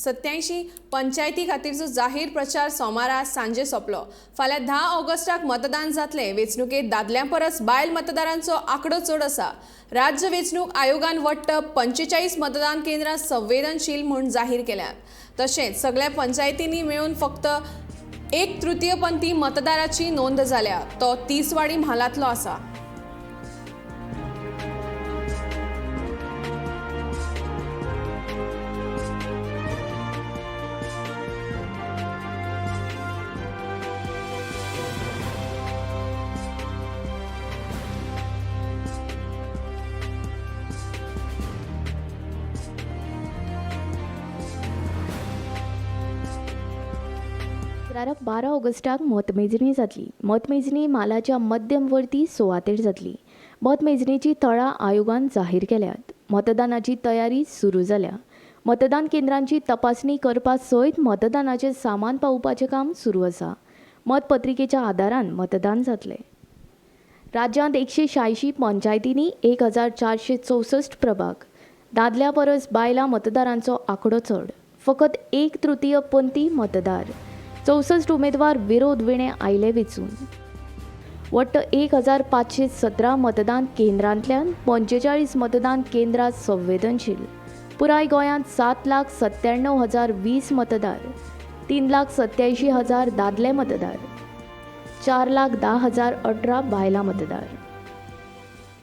87 पंचायती खातीरचो जाहीर प्रचार सोमारा सांजे सोंपलो। फाल्यां 10 ऑगस्टाक मतदान जातले। वेंचणुकेंत दादल्यां परस बायल मतदारांचो आंकडो चड आसा। राज्य वेंचणूक आयोगान वट्ट 45 मतदान केंद्रां संवेदनशील म्हूण जाहीर केल्यात। तशेंच सगळ्या पंचायतींनी मेळून फक्त 1/3 मतदाराची नोंद जाल्या। तो तिसवाडी म्हालांतलो आसा। शुक्रारा 12 ऑगस्टाक मतमेजणी जातली। मतमेजणी मालाच्या मध्यमवर्ती सुवातेर जातली। मतमेजणीची थळां आयोगान जाहीर केल्यात। मतदानाची तयारी सुरू जाल्या। मतदान केंद्रांची तपासणी करपा सयत मतदानाचें सामान पावोवपाचें काम सुरू आसा। मतपत्रिकेच्या आदारान मतदान जातलें। राज्यांत 186 पंचायतींनी 1464 प्रभाग। दादल्या परस बायलां मतदारांचो आंकडो चड। फकत 1/3 मतदार। 64 उमेदवार विरोध विणे आयले वेंचून। वट्ट 1517 मतदान केंद्रांतल्यान 45 मतदान केंद्रां संवेदनशील। पुराय गोंयांत 7,97,020 मतदार। 3,87,000 दादले मतदार। 4,10,018 बायलां मतदार।